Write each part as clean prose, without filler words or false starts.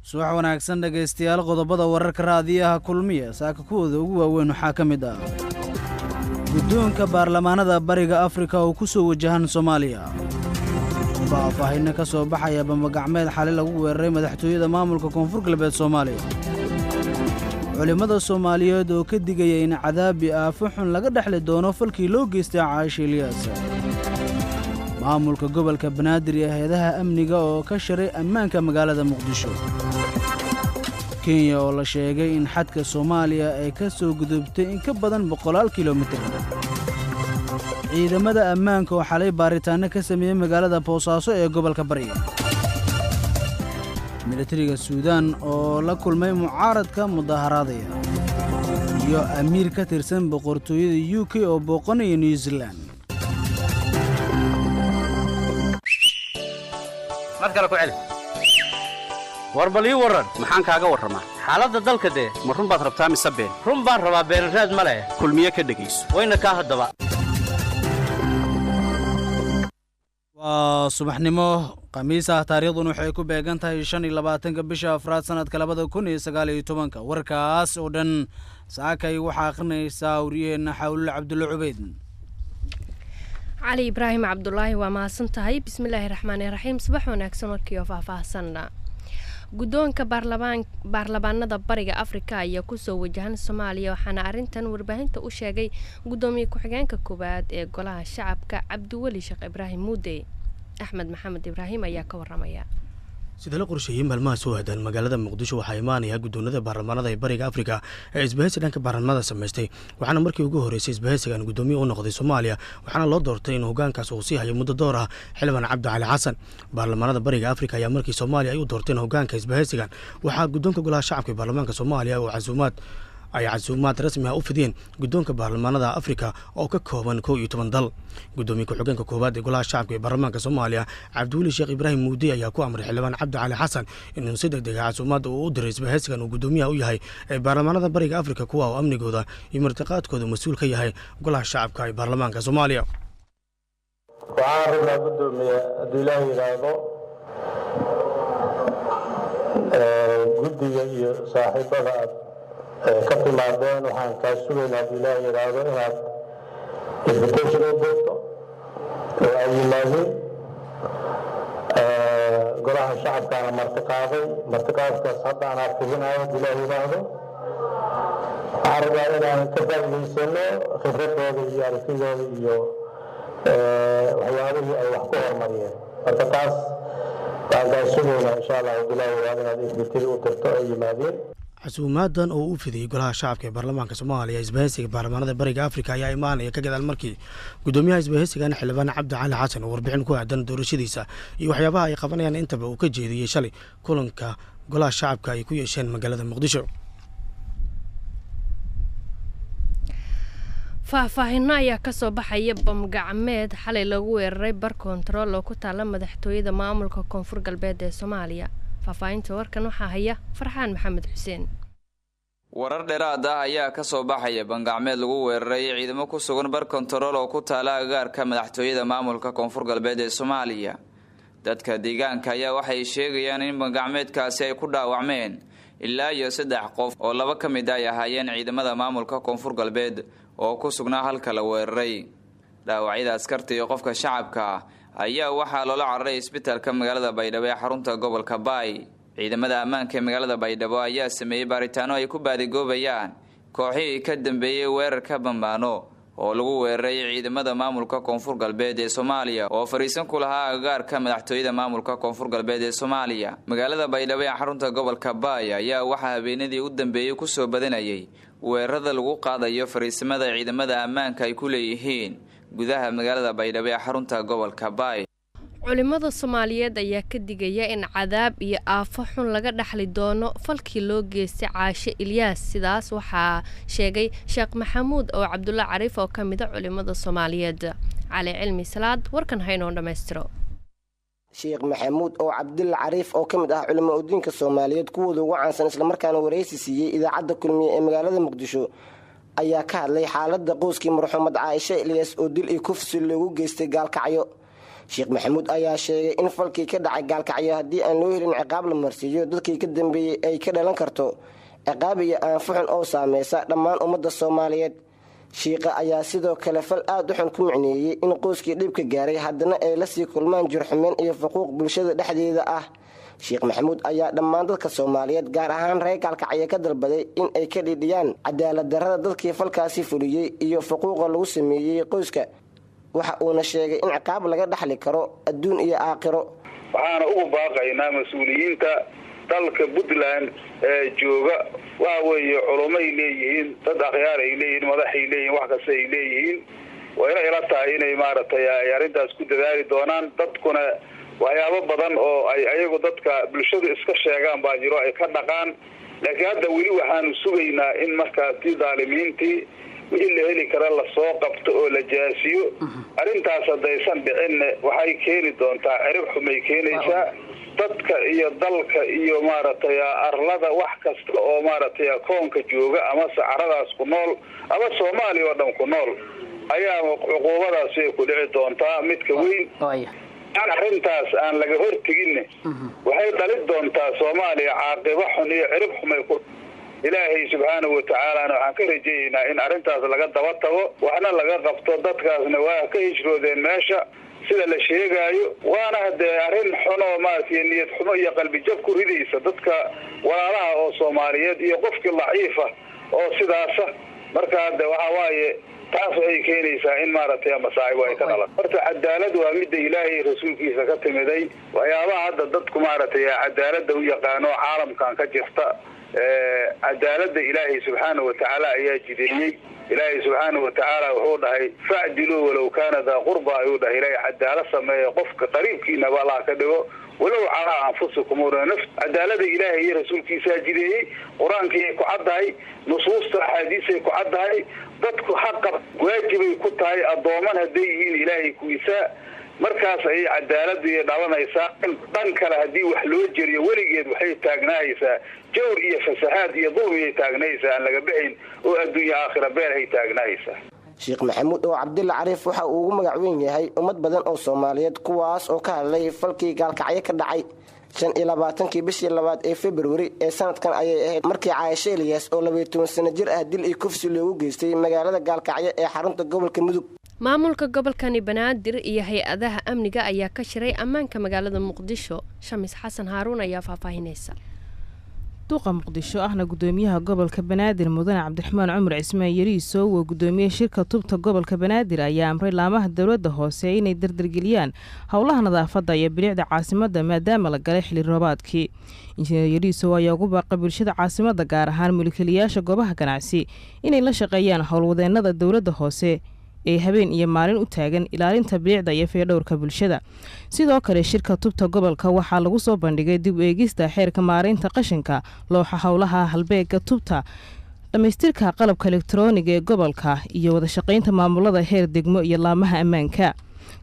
subax wanaagsan dhegaystayaal qodobada wararka raadiyaha kulmiya saaka kuwooda ugu waaweyn waxaa ka mid ah guddoonka baarlamaanada bariga afrika oo ku soo wajahan Soomaaliya faahfaahin ka soo baxaya bambagacmeed xalay lagu weeraray madaxtooyada maamulka koonfur galbeed Soomaaliya culimada Soomaaliyeed oo ka digaya in cadaabi aafo xun laga dhaxli doono falkii loo geystay Caaisha Ilyas maamulka gobolka Banaadir ee hay'adaha amniga oo ka sharay ammaanka magaalada Muqdisho Kenya oo la sheegay in xadka Soomaaliya ay ka soo gudubtay in ka badan 100 kiiloomitir ciidamada ammaanka oo xalay baaritaano ka sameeyay magaalada Boosaaso ee gobolka Bari militariga Suudaan oo la kulmay mucaaradka mudaharaadaya iyo amiir ka tirsan boqortooyada UK oo booqanaya New Zealand madkala ku celi warbal ii waran maxaan kaaga warramaa xaaladda dalka dee ma run baad rabtaa mise been run baan rabaa beenraad ma leh kulmiye ka dhegayso wayna kaa haddaba waa subaxnimo khamiis ah taariikhduna waxay ku beegan tahay 25 bisha Afraad sanadka 2019 warkaas oo dhan saakay waxa akhrinaysaa wariyeena Xawle Cabdulle Cubeyd علي إبراهيم عبد الله وما سنتهي بسم الله الرحمن الرحيم صباح ونكسر مركي وفافاسنا guddoonka baarlamaanada bariga Afrika ayaa ku soo wajahan Soomaaliya waxaana arintan warbaahinta u sheegay gudoomiye ku-xigeenka koobaad ee golaha shacabka Cabdiwali Sheekh Ibraahim Muude Axmed Maxamed Ibraahim ayaa ka waramaya sida la qorsheeyay maalmaha soo aadan magaalada Muqdisho waxaa imaanaya guddoonada baarlamaanada ee bariga Afrika ee isbahaysi dhanka baarlamaanada sameystay waxaana markii ugu horeysay isbahaysigan gudoomiye u noqday Soomaaliya waxaana loo doortay in hoggaankaas uu sii hayo muddo door ah xildhibaan Cabdi Cali Xasan baarlamaanada bariga Afrika ayaa markii Soomaaliya ay u doorteen hoggaanka isbahaysigan waxaa guddoonka golaha shacabka ee baarlamaanka Soomaaliya oo casuumaad rasmi ah u fidiyeen guddoonka baarlamaanada Afrika oo ka kooban 11 dal gudoomiye ku-xigeenka koobaad ee golaha shacabka ee baarlamaanka Soomaaliya Cabdiwali Sheekh Ibraahim Muude ayaa ku amray xildhibaan Cabdi Cali Xasan inuu si degdeg ah casuumaad u diray isbahaysigan uu gudoomiyaha u yahay ee baarlamaanada bariga Afrika kuwa oo amnigooda iyo martiqaadkooda mas'uul ka yahay golaha shacabka ee baarlamaanka Soomaaliya waxaan rabaa gudoomiye Abdullaahi Raado guddiga iyo saaxiibada ka timaadeen waxaan kaa sugaynaa Abdullaahi Raado inaad invitation u dirto oo ay yimaadeen golaha shacabkaana martiqaadkaas hadda aan arkibinayo Abdullaahi Raado waxaan rabaa inaan ka faa'iidaysano khibradooda iyo aragtidooda iyo waxyaabihii ay wax ku horumariyeen marka taas waan kaa sugaynaa insha Allah Abdullaahi Raado inaad invitation u dirto ay yimaadeen casuumaadan oo u fidiyay golaha shacabka ee baarlamaanka Soomaaliya isbahaysiga baarlamaanada bariga Afrika ayaa imaanaya ka gadaal markii gudoomiyaha isbahaysigan xildhibaan Cabdi Cali Xasan oo warbixin ku aadan doorashadiisa iyo waxyaabaha ay qabanayaan intaba uu ka jeediyay shalay kulanka golaha shacabka ay ku yeesheen magaalada Muqdisho faahfaahinno ayaa ka soo baxaya bambagacmeed xalay lagu weeraray bar control oo ku taala madaxtooyada maamulka koonfur galbeed ee Soomaaliya faafahinta warkan waxaa haya Farxaan Maxamed Xuseen warar dheeraad ah ayaa ka soo baxaya bambagacmeed lagu weeraray ciidamo ku sugan bar control oo ku taala agagaarka madaxtooyada maamulka koonfur galbeed ee Soomaaliya dadka deegaanka ayaa waxay sheegayaan in bambagacmeedkaasi ay ku dhaawacmeen ilaa iyo 3 qof oo 2 ka mid ah ahaayeen ciidamada maamulka koonfur galbeed oo ku sugnaa halka la weeraray dhaawacyada askarta iyo qofka shacabka ayaa waxaa loola cararay isbitaalka magaalada Baydhabo ee xarunta gobolka Baay ciidamada ammaanka ee magaalada Baydhabo ayaa sameeyay baaritaano ay ku baadigoobayaan kooxihii ka dambeeyay weerarka bambaano oo lagu weeraray ciidamada maamulka koonfur galbeed ee Soomaaliya oo fariisan ku lahaa agagaarka madaxtooyada maamulka koonfur galbeed ee Soomaaliya magaalada Baydhabo ee xarunta gobolka Baay ayaa waxaa habeenadii u dambeeyay ku soo badanayay weerarada lagu qaadayo fariisimada ciidamada ammaanka ay ku leeyihiin gudaha magaalada Baydhabo ee xarunta gobolka Baay culimada Soomaaliyeed ayaa ka digaya in cadaab iyo aafo xun laga dhaxli doono falkii loo geystay Caaisha Ilyas sidaas waxaa sheegay Sheekh Maxamuud oo Cabdulle Cariif oo kamid ah culimada Soomaaliyeed Cali Cilmi Salaad warkan hayno dhameystiro Sheekh Maxamuud oo Cabdulle Cariif oo kamid ah culimada diinka Soomaaliyeed kuwooda ugu caansan isla markaana wareysi siiyay idaacadda kulmiye ee magaalada Muqdisho ayaa ka hadlay xaaladda qoyskii marxuumad Caaisha Ilyas oo dil iyo kufsi loogu geystay gaalkacyo sheekh maxamuud ayaa sheegay in falkii ka dhacay gaalkacyo haddii aan loo helin ciqaab la marsiiyo dadkii ka dambeeyey ay ka dhalan karto ciqaab iyo aanfuxun oo saameysa dhammaan ummadda soomaaliyeed shiiqa ayaa sidoo kale fal aad u xun ku micneeyey in qoyskii dhibka gaaray haddana ay la sii kulmaan jurxumeen iyo faquuq bulshada dhexdeeda ah sheekh maxamuud ayaa dhammaan dadka soomaaliyeed gaar ahaan reer gaalkacyo ka dalbaday in ay ka dhidhiyaan cadaalad darrada dadkii falkaasi fuliyey iyo faquuqa lagu sameeyey qoyska waxa uuna sheegay in ciqaab laga dhaxli karo adduun iyo aakhiro waxaana ugu baaqaynaa mas-uuliyiinta dalka puntland ee jooga waxa weeye culumay leeyihiin dad akhyaar ay leeyihiin madaxay leeyihiin wax kasta ay leeyihiin wayna ila tahay inay maaragtay ay arrintaas ku dadaali doonaan dadkuna waxyaabo badan oo ay ayagu dadka bulshadu iska sheegaan baa jiro ay ka dhaqaan laakiin hadda weli waxaanu sugaynaa in markaasi daalimiintii wixii la heli kara lasoo qabto oo la jaasiyo arrintaas haddaysan dhicinne waxay keeni doontaa cirib xumay keenaysaa dadka iyo dalka iyo maaragtay arlada wax kasta oo maaragtay koonka jooga ama sacaradaas ku nool ama Soomaaliya oo dhan ku nool ayaa cuquubadaas ay ku dhici doontaa midka weyn arrintaas aan laga hortagin waxay dhalin doontaa Soomaaliya caaqibo xun iyo cirib xumay ku ilaahay subhanahu wa ta'ala waxaan ka rajeeynaa in arrintaas laga daba tago waxna laga qabto dadkaasna waa ka hijroodeen meesha sida la sheegayo waana hadee arrin xun oo maartay niyad xumo iyo qalbi jab ku ridaysa dadka walaalaha oo Soomaaliyeed iyo qofkii daciif ah oo sidaas marka hadda waxa waaye taas ay keenaysaa in maartay masaa'ib ay ka dhalan horta cadaalad waa mid ilaahay rasuulkiisa ka timiday waxyaabaha hadda dadku maartay cadaalada u yaqaano caalamkan ka jirta cadaalada ilaahay subhanahu wa ta'ala ayaa jideeyay ilaahay subhanahu wa ta'ala wuxuu dhahay fa'dilu walaw kana da qurba ayuu dhahay ilaahay cadaalad sameeyo qofka qariibkiina baa ka dhigo walaw ala anfusukum wa nafs cadaalada ilaahay iyo rasuulkiisa jideeyay quraanka ku cadahay nusuusta ahadiisa ku cadahay dadku xaq waajibay ku tahay adooman haday yihiin ilaahay ku isa markaas ay cadaalad iyo dhalanaysaa dhan kale hadii wax loo jeriyo weligeed waxay taagnaaysaa jawr iyo fasahaad iyo dulmi ay taagnaysaa aan laga bixin oo adduunyo aakhira beel ay taagnaaysaa sheekh maxamuud oo cabdilla cariif waxa uu ugu magac weyn yahay ummad badan oo Soomaaliyeed kuwaas oo ka hadlay falkii gaalkacyo ka dhacay 25 bishii 2 ee February ee sanadkan ayay ahayd markii Caaisha Ilyas oo 12 sano jir ah dil iyo kufsi loogu geystay magaalada gaalkacyo ee xarunta gobolka Mudug maamulka gobolkani Banaadir iyo hay'adaha amniga ayaa ka shiray ammaanka magaalada Muqdisho Shamis Xasan Haaruun ayaa faahfaahinaysa duqa Muqdisho ahna gudoomiyaha gobolka Banaadir Mudane Cabdiraxmaan Cumar Cismaan Yariiso oo gudoomiye shirka tubta gobolka Banaadir ayaa amray laamaha dawladda hoose inay dardargeliyaan howlaha nadaafadda iyo bilicda caasimadda maadaama la galay xilli roobaadkii injineer Yariiso ayaa ugu baaqay bulshada caasimadda gaar ahaan mulkiilayaasha goobaha ganacsi inay la shaqeeyaan howlwadeennada dawladda hoose ee habeen iyo maalin u taagan ilaalinta bilicda iyo feedhowrka bulshada sidoo kale shirka tubta gobolka waxaa lagu soo bandhigay dib u eegista xeerka maareynta qashinka looxa howlaha halbeega tubta dhamaystirka qalabka elektarooniga ee gobolka iyo wada shaqeynta maamulada heer degmo iyo laamaha ammaanka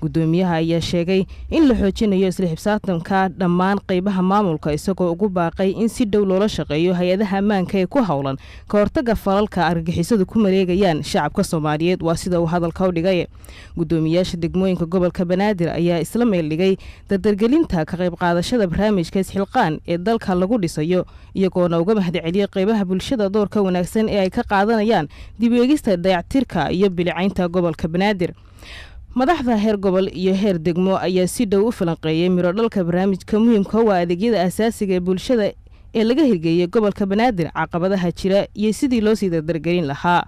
gudoomiyaha ayaa sheegay in la xoojinayo isla xisaabtanka dhammaan qaybaha maamulka isagoo ugu baaqay in si dhow loola shaqeeyo hay'adaha ammaanka ee ku howlan ka hortagga falalka argagixisadu ku mareegayaan shacabka Soomaaliyeed waa sida uu hadalka u dhigay gudoomiyaasha degmooyinka gobolka Banaadir ayaa isla meel dhigay dardargelinta ka qayb qaadashada barnaamijka isxilqaan ee dalka lagu dhisayo iyagoo uga mahadceliyay qaybaha bulshada doorka wanaagsan ee ay ka qaadanayaan dib u eegista dayactirka iyo bilicaynta gobolka Banaadir madaxda heer gobol iyo heer degmo ayaa si dhow u falanqeeyay miro dhalka barnaamijka muhiimka ah adeegyada asaasiga ee bulshada ee laga hirgeliyay gobolka Banaadir caqabadaha jira iyo sidii loo sii dardargelin lahaa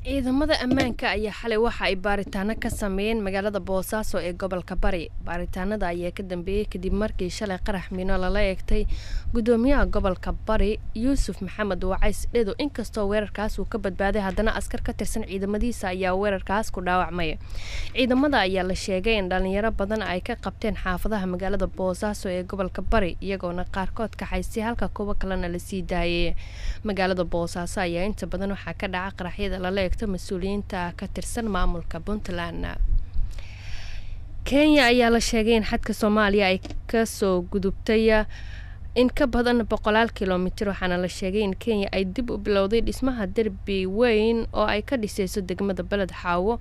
ciidamada ammaanka ayaa xalay waxa ay baaritaano ka sameeyeen magaalada Boosaaso ee gobolka Bari baaritaanada ayaa ka dambeeyay kadib markii shalay qarax mino lala eegtay gudoomiyaha gobolka Bari Yuusuf Maxamed Wacays Dhedo inkastoo weerarkaas uu ka badbaaday haddana askar ka tirsan ciidamadiisa ayaa weerarkaas ku dhaawacmay ciidamada ayaa la sheegay in dhalinyaro badan ay ka qabteen xaafadaha magaalada Boosaaso ee gobolka Bari iyagoona qaarkood ka xaysay halka kuwa kalena la sii daayay magaalada Boosaaso ayaa inta badan waxa ka dhaca qaraxyada la mas'uuliyiinta ka tirsan maamulka Puntland Kenya ayaa la sheegay in xadka Soomaaliya ay ka soo gudubtay in ka badan 100 kilomitir waxaana la sheegay in Kenya ay dib u bilowday dhismaha darbi weyn oo ay ka dhisayso degmada Balad Xaawo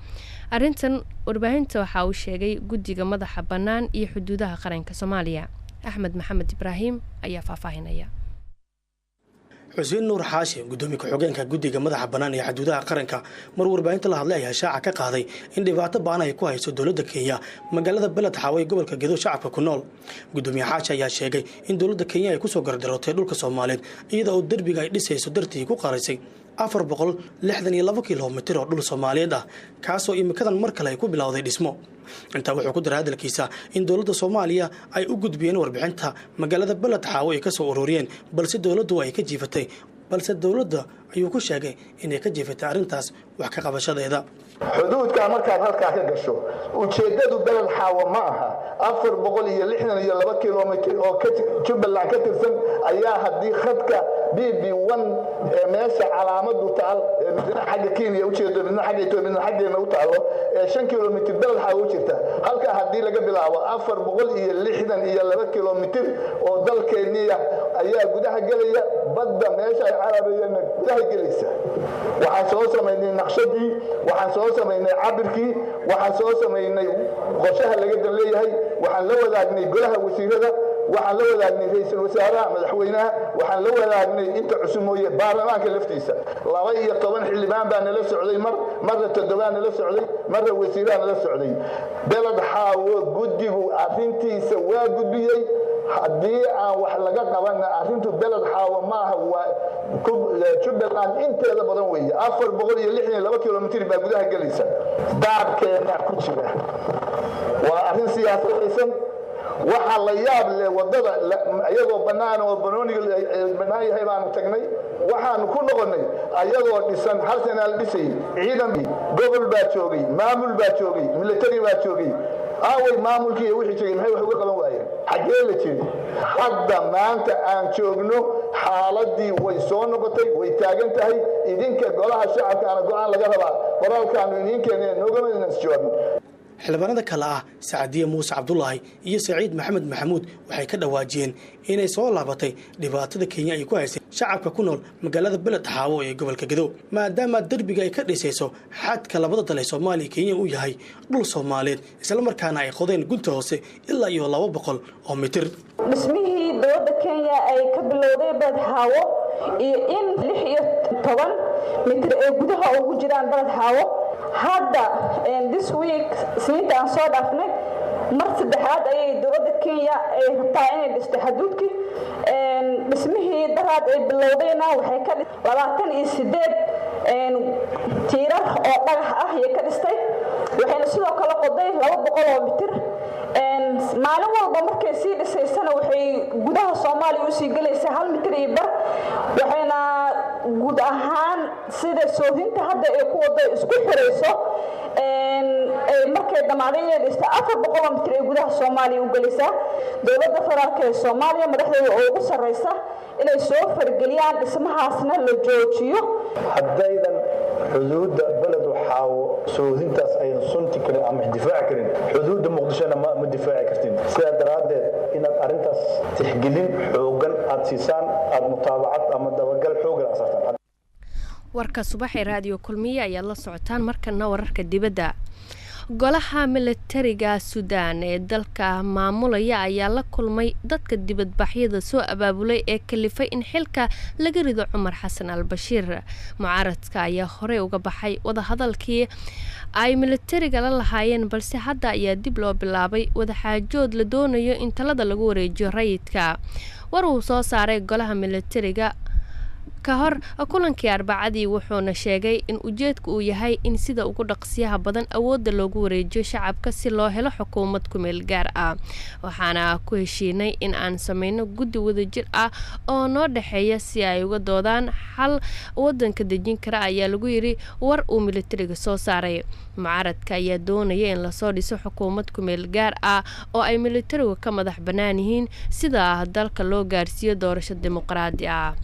arintan warbaahinta waxa uu sheegay guddiga madaxa bannaan iyo xuduudaha qaranka Soomaaliya Axmed Maxamed Ibrahim ayaa faahfaahinaya xuseen nuur xaashi gudoomiye ku-xigeenka guddiga madaxa bannaan ee xuduudaha qaranka mar warbaahinta la hadlay ayaa shaaca ka qaaday in dhibaato ba'an ay ku hayso dowladda Kenya magaalada Balad Xaawo ee gobolka Gedo shacabka ku nool gudoomiye xaashi ayaa sheegay in dowladda Kenya ay ku soo gardarootay dhulka Soomaaliyeed iyadoo uu darbiga ay dhisayso dartii ku qarisay 462 kilomitir oo dhul Soomaaliyeed ah kaasoo imikadan mar kale ay ku bilowday dhismo inta wuxuu ku daray hadalkiisa in dowladda Soomaaliya ay u gudbiyeen warbixinta magaalada Balad Xaawo ay ka soo ururiyeen balse dowladdu ay ka jiifatay balse dowladda ayuu ku sheegay inay ka jiifatay arintaas wax ka qabashadeeda xuduudka markaad halkaa ka gasho ujeedadu Balad Xaawo ma aha 462 kilomitir oo Jubbaland ka tirsan ayaa hadii khadka BB1 meesha calaamadu taal midna xagga Kenya ujeedo midna xagga Itoobiya midna xaggeena u taalo 5 kilomitir Balad Xaawo jirta halka hadii laga bilaabo 462 kilomitir oo dalkeena ayaa gudaha galaya badda meesha ay Carabiyan gudaha galaysa waxaan soo sameynay naqshadii waxaan soo sameynay cabirkii waxaan soo sameynay qorshaha laga leeyahay waxaan la wadaagnay golaha wasiirada waxaan la wadaagnay ra'iisul wasaaraha madaxweynaha waxaan la wadaagnay inta cusumooye baarlamaanka laftiisa 12 xildhibaan baa nala socday marna 7 nala socday marna wasiirada nala socday Balad Xaawo guddigu arrintiisa waa gudbiyay haddii aan wax laga qaban arrintu Balad Xaawo ma aha waa Jubbaland inteeda badan weeye 462 kilomitir baa gudaha galaysa daabkeena ku jira waa arrin siyaasadaysan waxa la yaab leh wadada ayagoo banaan oo banooniga banaan yahay baan tagnay waxaan ku noqonay ayagoo dhisan hal sano la dhisay ciidan gobol baa joogay maamul baa joogay military baa joogay away maamulkii wixii joogay maxay wax uga qaban waayeen xagee la jiray hadda maanta aan joogno xaaladii way soo noqotay way taagan tahay idinka golaha shacabka aan go'aan laga rabaa qoraalkan idinkeena noogama nasjoodin xildhibaanada kale ah Saadiye Muuse Cabdullaahi iyo Saciid Maxamed Maxamuud waxay ka dhawaajiyeen inay soo laabatay dhibaatada Kenya ay ku haysay shacabka ku nool magaalada Balad Xaawo ee gobolka Gedo maadaama darbiga ay ka dhisayso xadka labada dal ee Soomaaliya Kenya uu yahay dhul Soomaaliyeed isla markaana ay qodeen gunta hoose ilaa iyo 200 oo mitir dhismihii dowladda Kenya ay ka bilowday Balad Xaawo iyo in 16 mitir ee gudaha ugu jiraan Balad Xaawo hadda this week sinta aan soo dhaafnay mar saddexaad ayay dowladda Kenya ay rabtaa inay dhisto xuduudkii dhismihii daraad ay bilowdayna waxay ka 28 tiirar oo dhagax ah ay ka dhistay waxayna sidoo kale qoday 200 oo mitir maalin walba markay sii dhisaysana waxay gudaha Soomaaliya u sii galaysaa 1 mitir iyo bar waxayna guud ahaan sida soohinta hadda ay ku wada isku xirayso markay dhamaadeen inay dhisto 400 mitir ee gudaha Soomaaliya u galaysaa dowladda federaalka ee Soomaaliya madaxdeeda oo ugu sareysa inay soo fargeliyaan dhismahaasna la joojiyo haddaydan xuduudda Balad Xaawo soohintaas ay sunti kale ama difaac karin xuduudda Muqdishona ma difaaci kartin sida daraadeed inaad arintaas tixgelin xoogan aad siisaan aad mutaabacad ama dabagal xoogan aasartaan warka subaxii raadiyo kulmiye ayaa la socotaan markana wararka dibadda golaha militariga Suudaan ee dalka maamulaya ayaa la kulmay dadka dibadbaxyada soo abaabulay ee kalifay in xilka laga rido Umar Xasan al-Bashiir mucaaradka ayaa hore uga baxay wada hadalkii ay militariga la lahaayeen balse hadda ayaa dib loo bilaabay wada xaajood la doonayo in talada lagu wareejiyo rayidka war uu soo saaray golaha militariga ka hor kulankii Arbacadii wuxuuna sheegay in ujeedku uu yahay in sida ugu dhaqsiyaha badan awoodda loogu wareejiyo shacabka si loo helo xukuumad ku meel gaar ah waxaana ku heshiinay in aan sameeyno guddi wadajir ah oo noo dhaxeeya si ay uga doodaan xal wadanka dejin kara ayaa lagu yiri war uu militariga soo saaray mucaaradka ayaa doonaya in la soo dhiso xukuumad ku meel gaar ah oo ay militariga ka madax banaan yihiin sida dalka loo gaarsiiyo doorasho dimuqraadi ah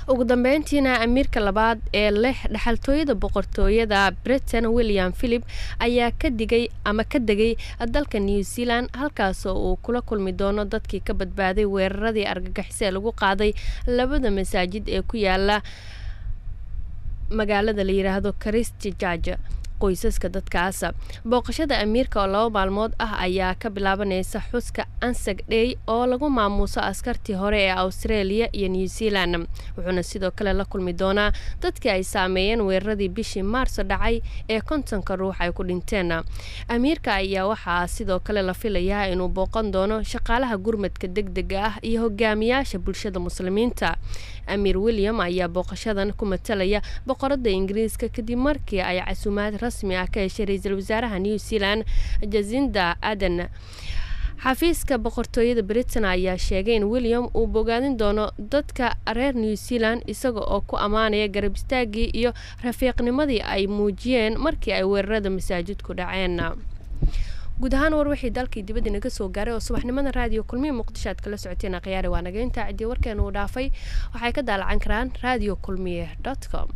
ugu dambeyntiina amiirka labaad ee leh dhaxaltooyada boqortooyada Britain William Philip ayaa ka degay dalka New Zealand halkaas oo uu kula kulmi doono dadkii ka badbaaday weeraradii argagixisay lagu qaaday labada masaajid ee ku yaala magaalada la yiraahdo Christchurch qoysaska dadkaas booqashada amiirka oo 2 maalmood ah ayaa ka bilaabanaysa xuska Anzac Day oo lagu maamuuso askartii hore ee Australia iyo New Zealand wuxuuna sidoo kale la kulmi doonaa dadkii ay saameeyeen weeraradii bishii Maarso dhacay ee 50 ruux ay ku dhinteen amiirka ayaa waxaa sidoo kale la filayaa inuu booqan doono shaqaalaha gurmadka degdega ah iyo hogaamiyaasha bulshada muslimiinta Amir William ayaa booqashadan ku matalaya boqorada Ingiriiska kadib markii ay casuumaad rasmi ah ka heshay ra'iisul wasaaraha New Zealand Jacinda Ardern xafiiska boqortooyada Britain ayaa sheegay in William uu bogaadin doono dadka reer New Zealand isaga oo ku amaanaya garab istaagii iyo rafiiqnimadii ay muujiyeen markii ay weerarada masaajidku dhaceen guud ahaan war wixii dalkii dibadda naga soo gaaray oo subaxnimada raadiyo kulmiye muqdisho aad kala socoteen khiyaari waa naga inta cidii warkeenu dhaafay waxay ka daalacan karaan radiokulmiye.com